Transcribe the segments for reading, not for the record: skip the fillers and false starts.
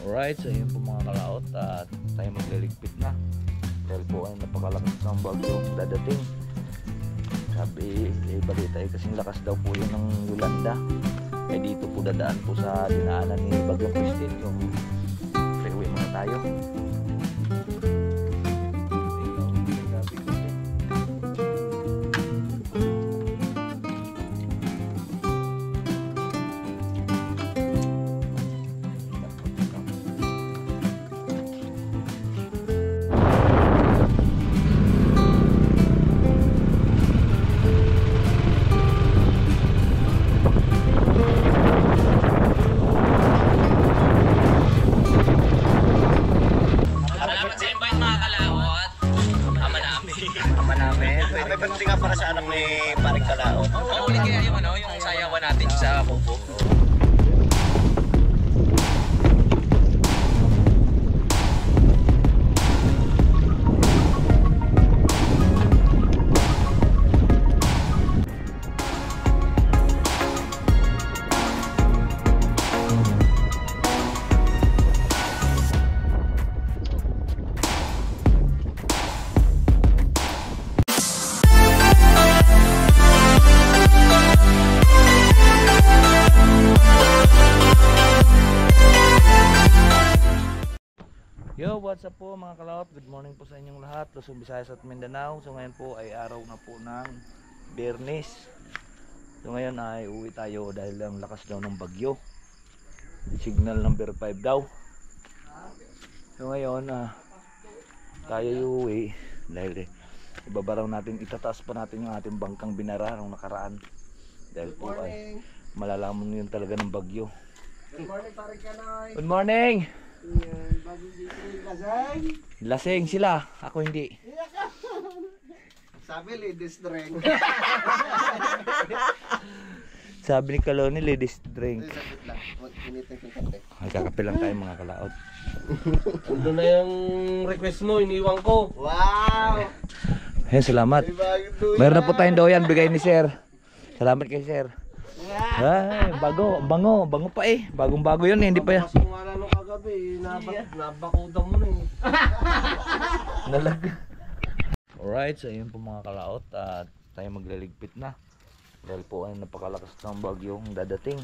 Alright, so yun po mga kalaot at tayo magliligpit na dahil po ay napakalakas ng bagyong dadating. Sabi, balita ay kasing lakas daw po yun ng Yolanda. Eh dito po dadaan po sa dinaanan ni Bagyong Christine. So, freeway muna tayo. Para sa anak ni Paring Kalao. Oo, ulit kaya yung yung sayawan natin sa Kubo. Yo, what's up po mga kalaot? Good morning po sa inyong lahat, Luzon, Visayas at Mindanao. So ngayon po ay araw na po ng Biyernes. So ngayon ay uwi tayo dahil ang lakas daw ng bagyo. Signal number 5 daw. So ngayon tayo uwi dahil ibabaraw natin, itataas pa natin yung ating bangkang binara nung nakaraan. Dahil po ay malalaman yun talaga ng bagyo. Good morning, Paring Kanoy. Good morning! Lasing. Lasing sila, ako hindi. Sabi ladies drink. Sabi ni Kaloni, ladies drink. Sabit lang. Initin ko kape. Ay, kakape lang tayo mga kalaot. Ando na yung request mo, iniwan ko. Wow! Ayun, salamat. Meron na po tayong doyan, bigay ni sir. Salamat kay sir. Ay, bago, bango pa eh. Bagong bago yun eh, hindi pa yan. Kasi nga lalo kagabi, nabakutan mo na eh. Nalag. Alright, so yun po mga kalaot at tayo magliligpit na. Dahil po ay napakalakas ng bagyong dadating.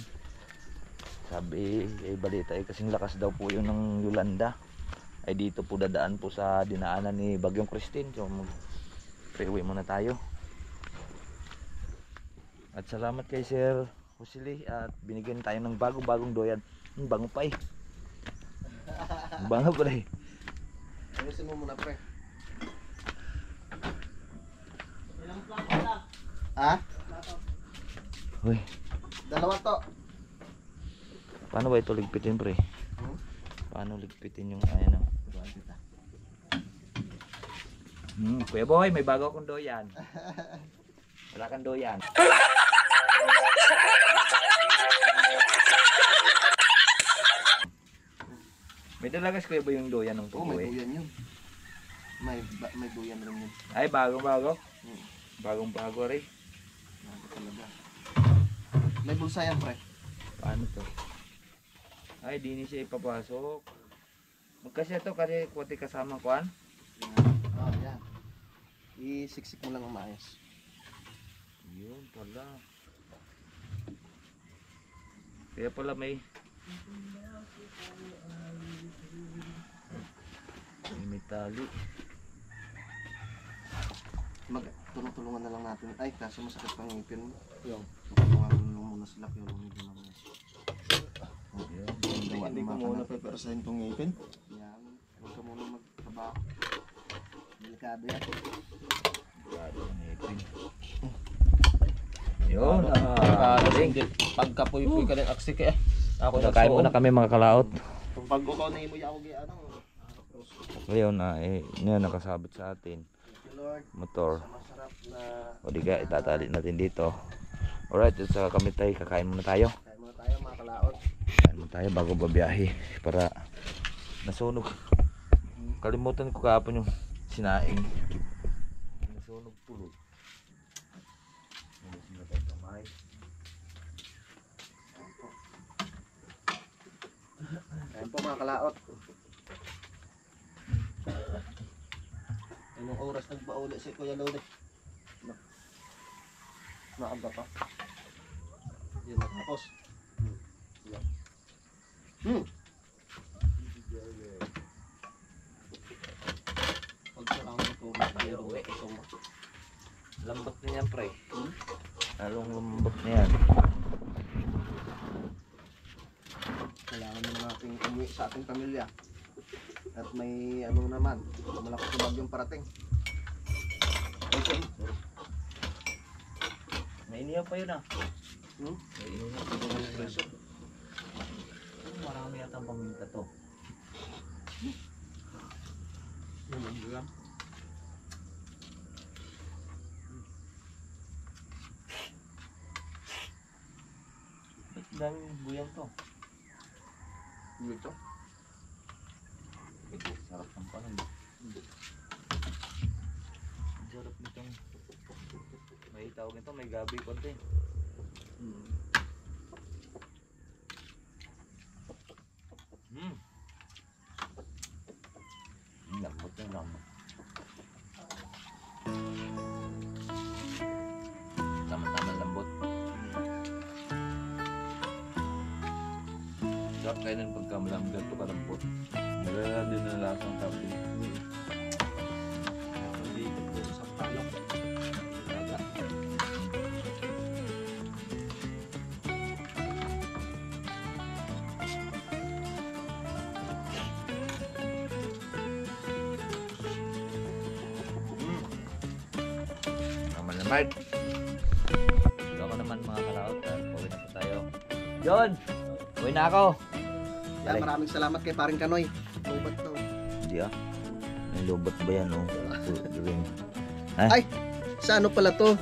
Sabi, balita ay kasing lakas daw po yun ng Yolanda. Ay dito po dadaan po sa dinaanan ni Bagyong Christine. So freeway muna tayo. At salamat kay Sir Husili at binigyan tayo ng bagong doyan. Bango pa eh. Bango pa eh. Ayusin mo muna, pre. Ilang plato na? Ha? Uy, Dalawa to. paano ba ito ligpitin pre? Paano ligpitin yung ayan o? Kuya boy, may bago akong doyan. Wala kang doyan. May dalagas kuya boy yung doyan ng Oo, may tubo eh. duyan yun. May duyan rin yun. Ay, bagong-bago. Bagong-bago rin. Ano talaga. May bulsa yan, pre. Paano to? Ay, di ni siya ipapasok. Magkasya to kasi kuwati kasama kuan. Ah, yan. Isiksik mo lang ang maayos. Yun pala. Kaya pala may tali. Tulong-tulungan na lang natin. Ay, kaso masakit pang ngipin mo. Yung. Tulungan mo muna sila. Yung medyo naman. Hindi ko muna pepersahin itong ngipin. Yan. Huwag ka muna magtrabaho. Delikado yan. Delikado ang ngipin. Yun. Pagkapuy-puy ka rin aksik eh. Ako Nakain muna kami mga kalaot. Pag ukaw na imo yaw gi ano. Ngayon na yan nakasabit sa atin. Motor. Masarap na. O di ka itatali natin dito. Alright, sa kami tayo kakain muna tayo. Kain muna tayo mga kalaot. Kain muna tayo bago babiyahe para nasunog. Kalimutan ko kahapon yung sinaing. Nasunog tuloy. Yan po mga kalaot. Anong oras nagpauli si Kuya Lodi? Maaga pa. Yan natapos. Yan. Pag sarang matulog tayo, Lambot na yan, pre. Lalong lambot na yan. kailangan naman nating umuwi sa ating pamilya. At may ano naman, malakas na bagyong parating. Okay. May inihaw pa yun ah. May inihaw pa yun ng preso. Marami yata ang paminta to. Ba't daming buyang to? Dito. Ito, sarap ng panin. Ang sarap nitong may tawag nito, may gabi konti. Lambot yung lambot. Tama-tama lambot. Sarap kayo ng pagkamalamgat o kalambot. Nagala din ang lasang kape. Hindi ito sa palok. Daga. Naman. Ako naman mga kalaot. Pauwi na po tayo. John! Uwi na ako! Yeah, maraming salamat kay Paring Kanoy. Lubat to. Hindi ah. May lobot ba yan oh? Gawin. Ay! Sa ano pala to?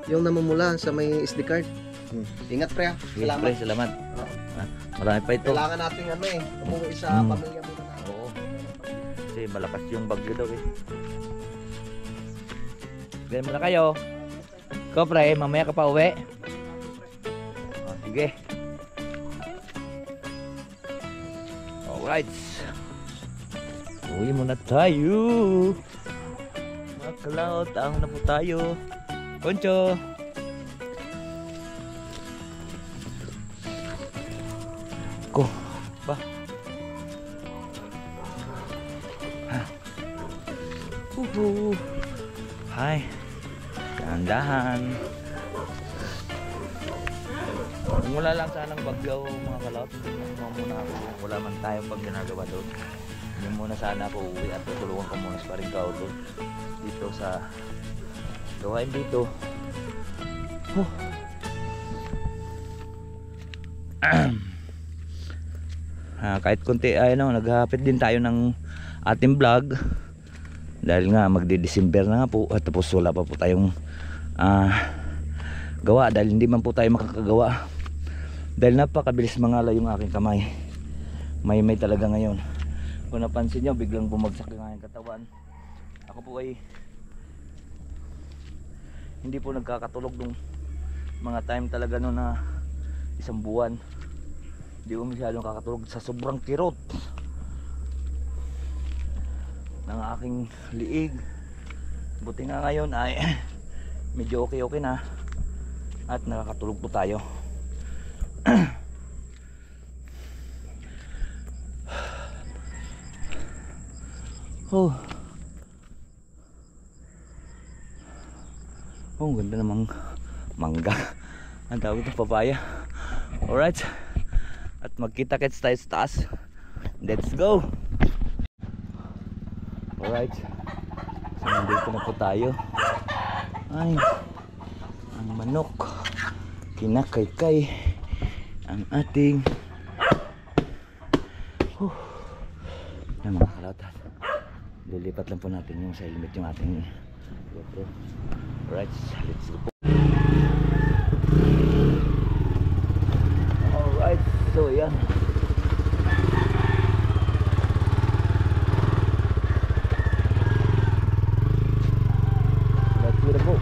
Yung namumula sa may SD card. Ingat pre ah. Sige, Salamat. pre, salamat. Ah, marami pa ito. Kailangan nating ano eh, umuwi sa pamilya muna natin. Oo. Kasi malakas yung bagyo daw eh. Ganyan muna kayo. Ikaw pre, mamaya ka pa uwi. Oh, sige. Alright. Uwi muna tayo. Mga kalaot, ahon na po tayo. Koncho. Ko. Ba. Ha. Hi. Dahan-dahan. Kung wala lang sanang bagyo mga kalaot, muna ako. Wala man tayong pag ginagawa doon. Hindi muna sana ako uwi at tutulungan ko muna pa rin kao doon. Dito sa gawain dito. Kahit konti ay naghahapit din tayo ng ating vlog. Dahil nga magdi-December na nga po at tapos wala pa po tayong gawa dahil hindi man po tayo makakagawa dahil napakabilis mangala yung aking kamay. May talaga ngayon. Kung napansin nyo, biglang bumagsak yung aking katawan. Ako po ay hindi po nagkakatulog nung mga time talaga no na isang buwan. Hindi ko masyadong kakatulog sa sobrang kirot ng aking liig. Buti nga ngayon ay medyo okay na at nakakatulog po tayo. Oh, ang ganda namang mangga. Ang tawag ito, papaya. Alright, at magkita-kits tayo sa taas. Let's go. Alright, so nandito na po tayo. Ay, ang manok kinakaykay ang ating mga kalautan. Lilipat lang po natin yung sa helmet yung ating GoPro. Alright, let's go po. Alright, so yan. Let's go po.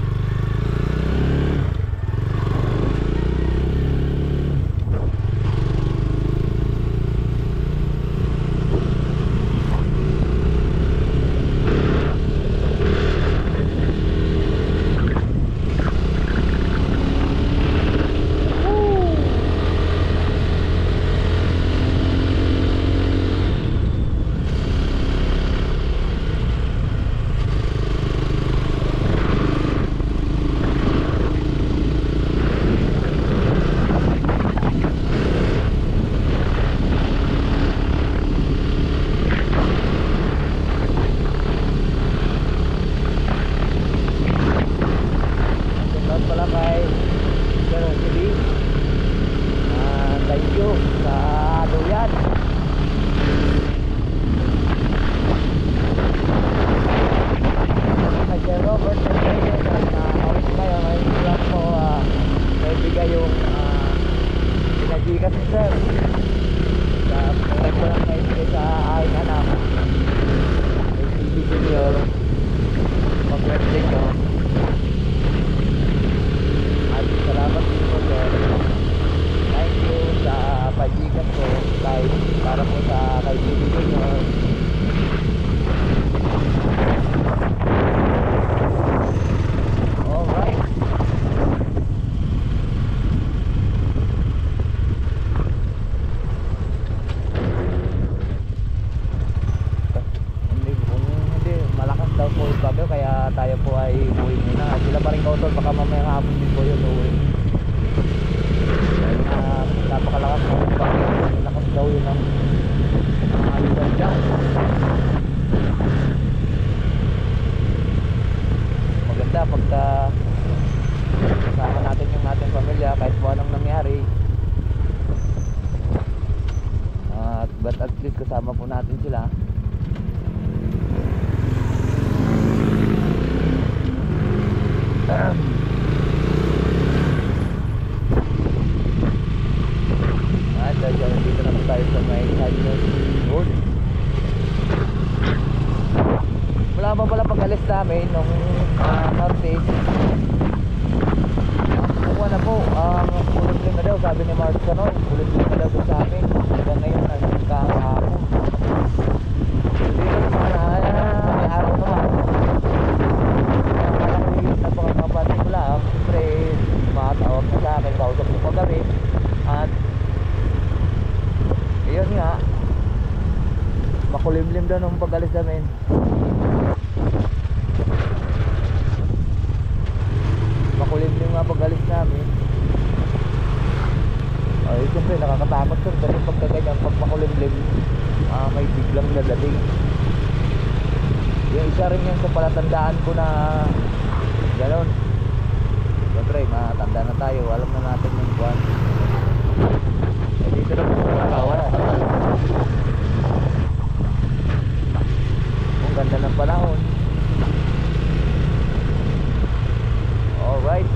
tayo po ay uwi muna. Sila pa rin kautol, baka mamayang hapon din po yun uwi. Dahil na napakalakas ng bagyo, lakas daw yun ng lugar dyan. Maganda pagka kasama natin yung ating pamilya kahit po anong nangyari. But at least kasama po natin sila. Dito naman tayo sa may Canyon Road. Wala pa pala pag-alis namin nung Martes. Kuha na po, ulit-ulit na daw, sabi ni Mark Canoy, ulit-ulit na daw sa amin. Hanggang ngayon, nagkakahapon. Dito naman, may araw naman. Malaki na pagkakapatin ko lang. Siyempre, makatawag na sa akin, kausap ko pagabi. At yun nga, makulimlim daw nung pag-alis namin. Makulimlim nga pag-alis namin. Ay, siyempre nakakatakot sir, kasi pagkaganyan, pag makulimlim, may biglang nadating. Yung isa rin yung sa palatandaan ko na gano'n. Siyempre, matanda na tayo, alam na natin yung buwan. Dito na po kawan. Ang ganda ng panahon. Alright.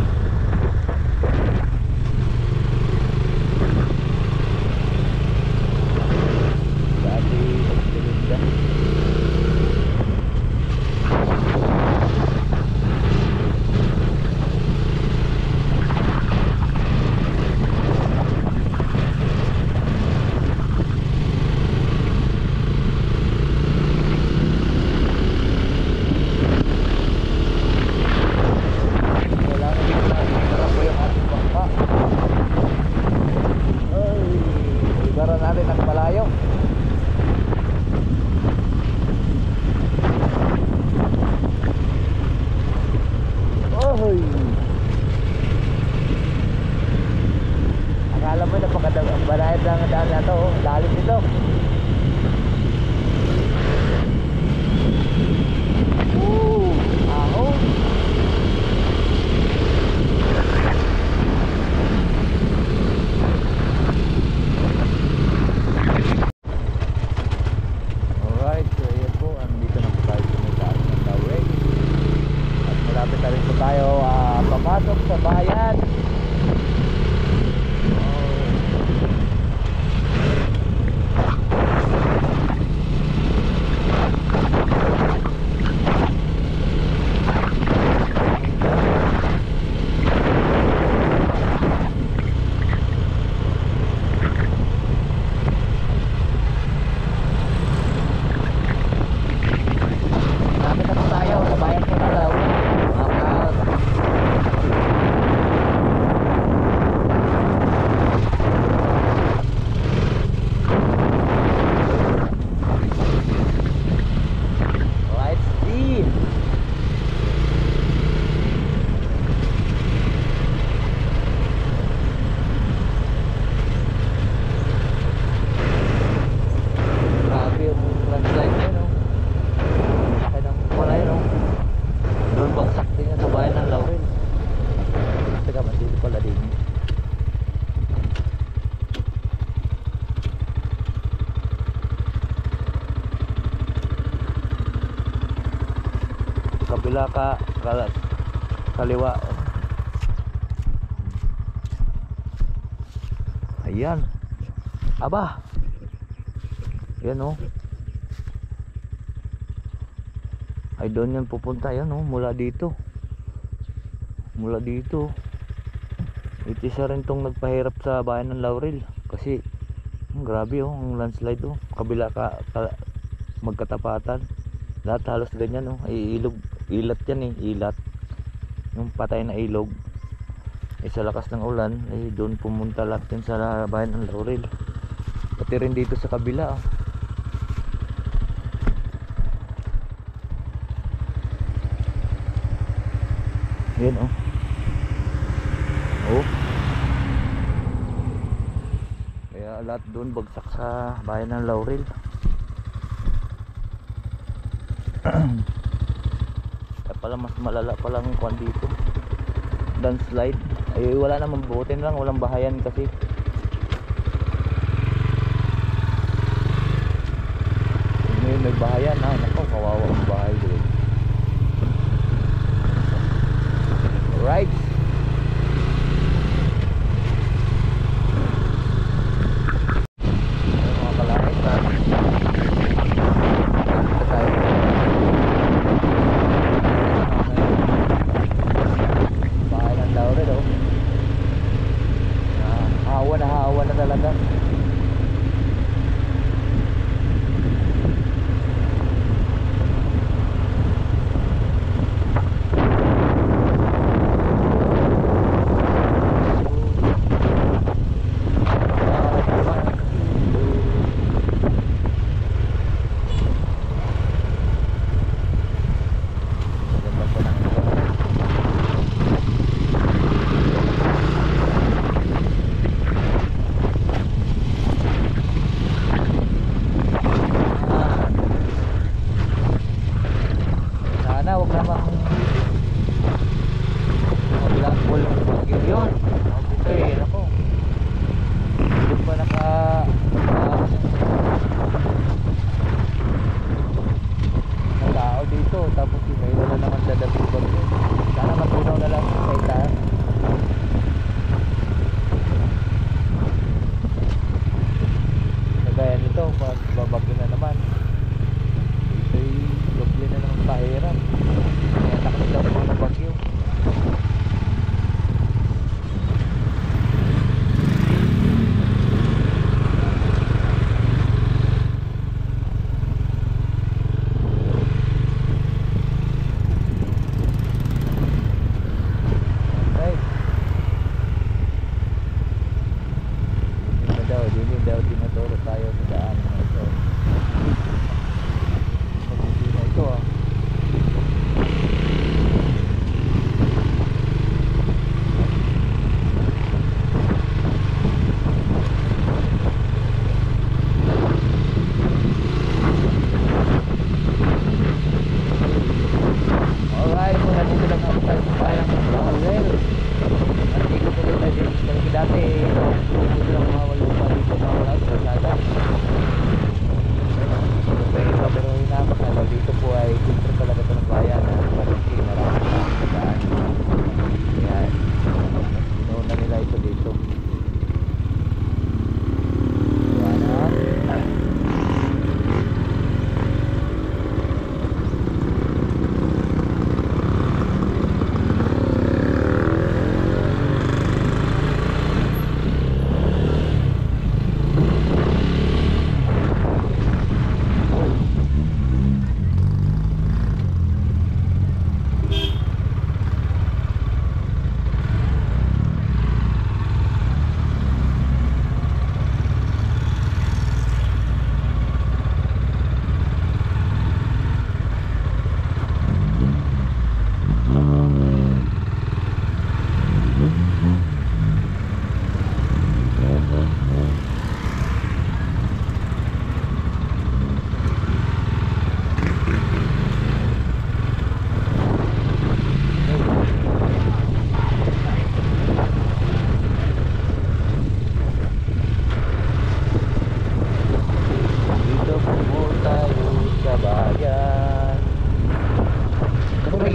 Dati magsilinda. Papasok sa bayan. Kabila kaliwa. Ayan. Aba. Yan oh. Ay doon yan pupunta yan oh, mula dito. Mula dito. Ito isa rin tong nagpahirap sa bayan ng Laurel kasi grabe oh, ang landslide oh. Kabila magkatapatan. Lahat halos ganyan oh, ay ilat yan eh, ilat. Yung patay na ilog. Sa lakas ng ulan, doon pumunta lahat yan sa bayan ng Laurel. Pati rin dito sa kabila oh. Yan oh. Oh. Kaya lahat doon bagsak sa bayan ng Laurel. Kaya pala mas malala palang kwan dito. Landslide. Ay wala namang butin lang, walang bahayan kasi. May bahayan ha, nako kawawa ang bahay doon. Right. Mga kalahit ha. Dito tayo. Bahay ng Laurel oh. Hawa na talaga.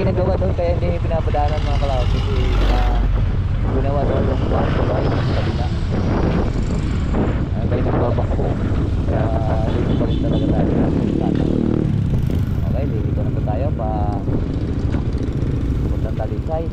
ginagawa doon kaya hindi pinapadaanan mga kalawag kasi ginawa doon yung buwan sa bahay sa kabila kaya nagbabako kaya dito pa rin talaga tayo okay, dito na po tayo pa puntang Talisay.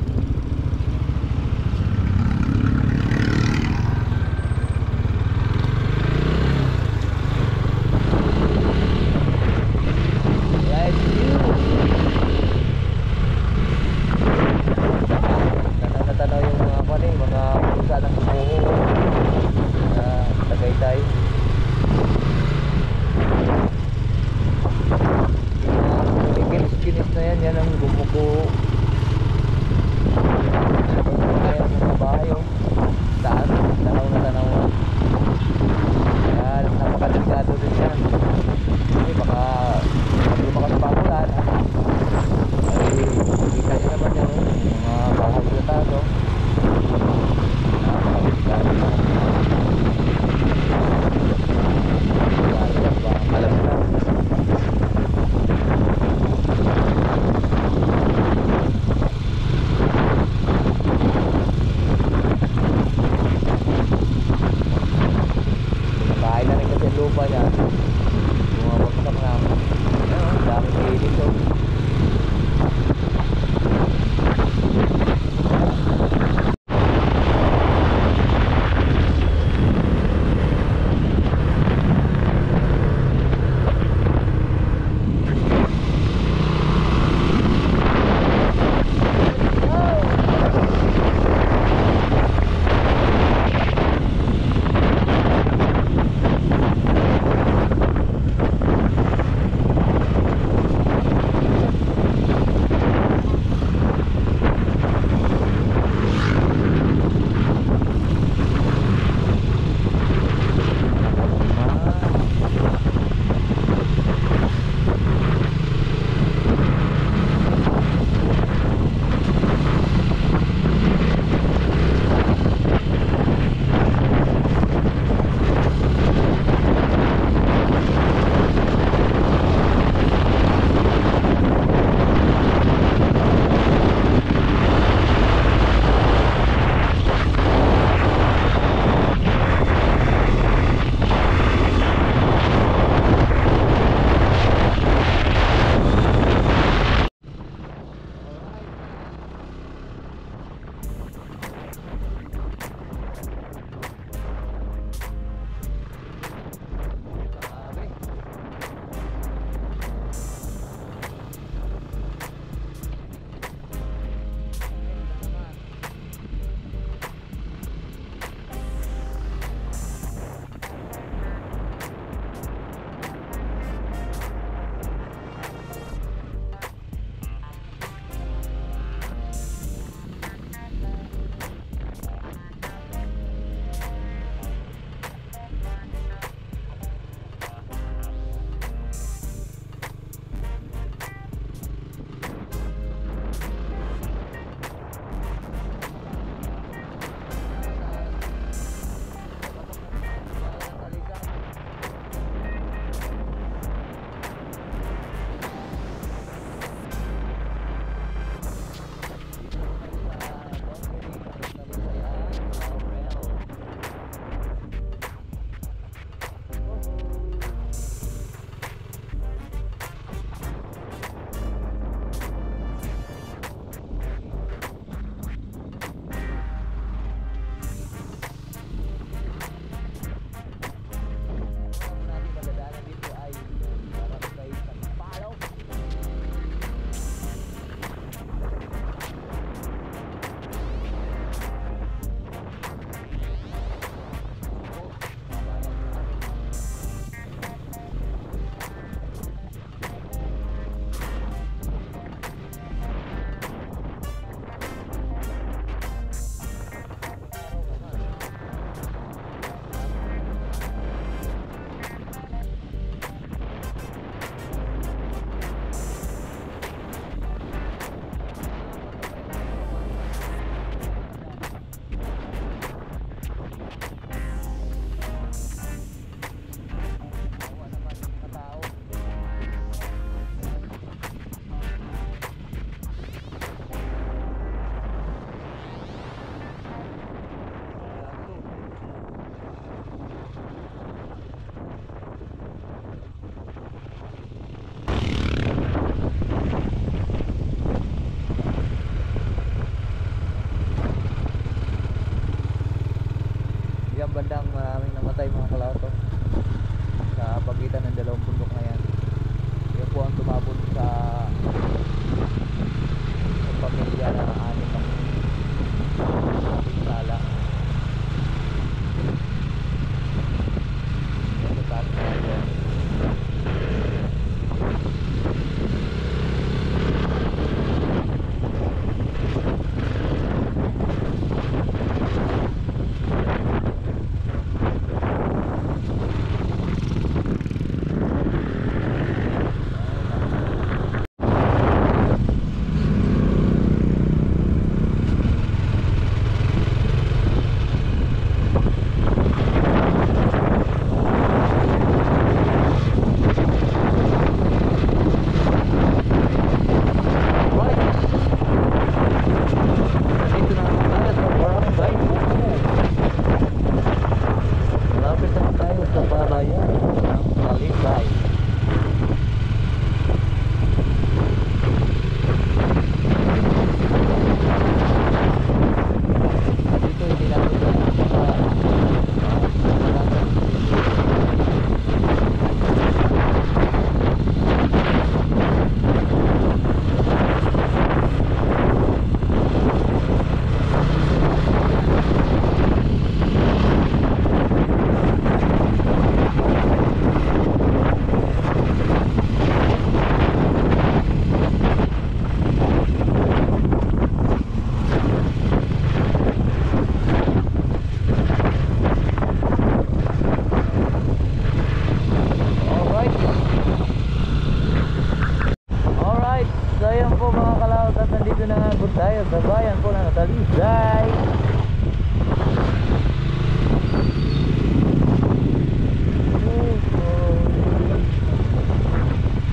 tayo sa bayan po ng Talisay.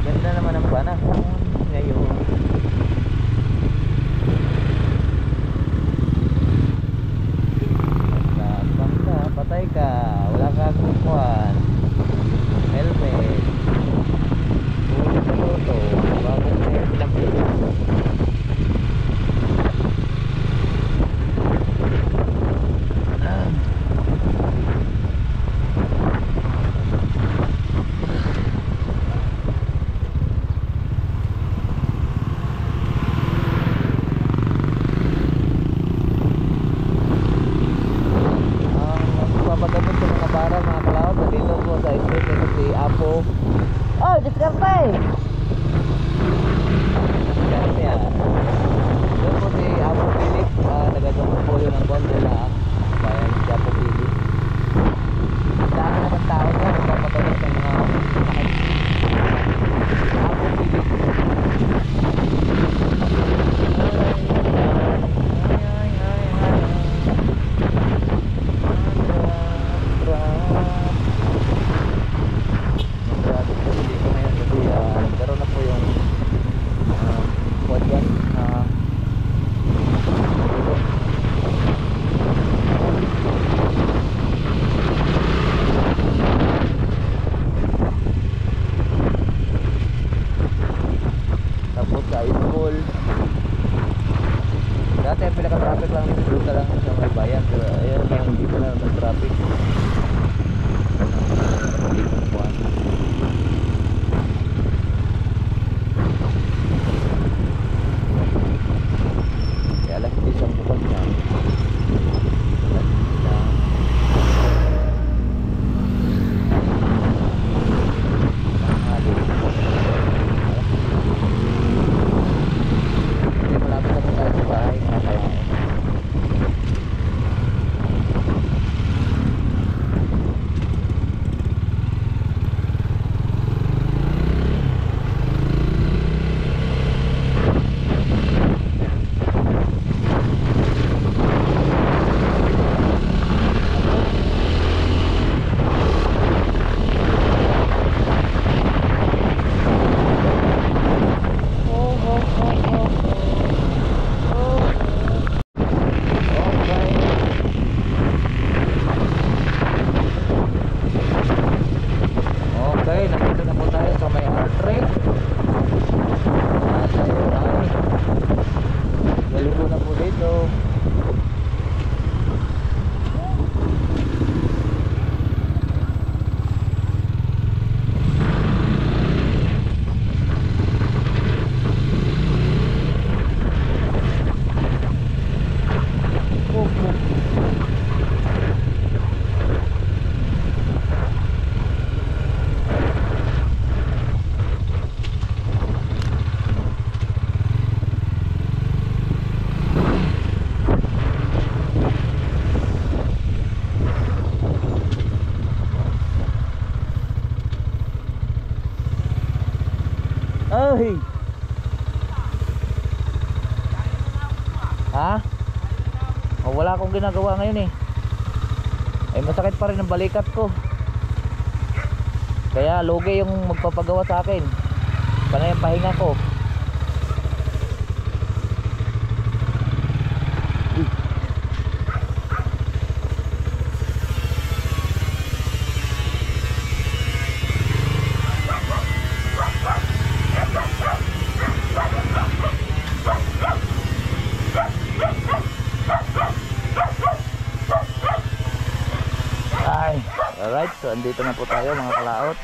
Ganda naman ang panahon ngayon. Basta patay ka, wala kang kukuhan, helmet, ulit sa loto, bagong may pinagpili. Papagamot sa mga barang, mga kalawat, dito po sa street nito si Apo. Oh, diskarte! Diskarte yan. Doon po si Apo Philip, nagagamot po yun ng konti lang. Bayan si Apo Philip. Dami naman tao na, nagpapagamot sa mga Apo Philip. Nagkaroon na po yung podcast tapos sa school. Dati ang pinaka-traffic lang dito ka lang sa may bayan, pero ayun lang, hindi pa na traffic. Kaya alas 10 ang bukas na. Hindi malapit na po tayo sa bahay, mga kalawat. Okay, nandito na po tayo sa may R-Trek. Tayo ay galibo na po dito. Ay! Ha? Oh, wala akong ginagawa ngayon eh. Ay masakit pa rin ang balikat ko. Kaya lugi yung magpapagawa sa akin. Panay ang pahinga ko. Alright, so andito na po tayo mga kalaot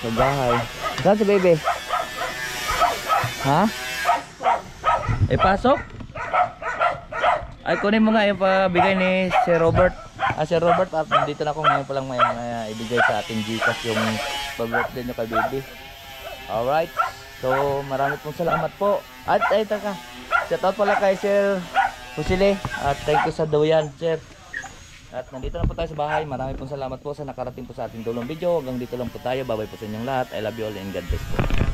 sa bahay. Saan si baby? Ha? Ay pasok? Ay kunin mo nga yung pabigay ni Sir Robert. Sir Robert, at nandito na ako ngayon pa lang may ibigay sa ating Gcash yung pag-birthday nyo kay baby. Alright, so marami pong salamat po. At ay taka, shout out pala kay Sir Pusile. At thank you sa duyan, Sir. At nandito na po tayo sa bahay. Marami pong salamat po sa nakarating po sa ating dulong video. Hanggang dito lang po tayo. Bye bye po sa inyong lahat. I love you all and God bless po.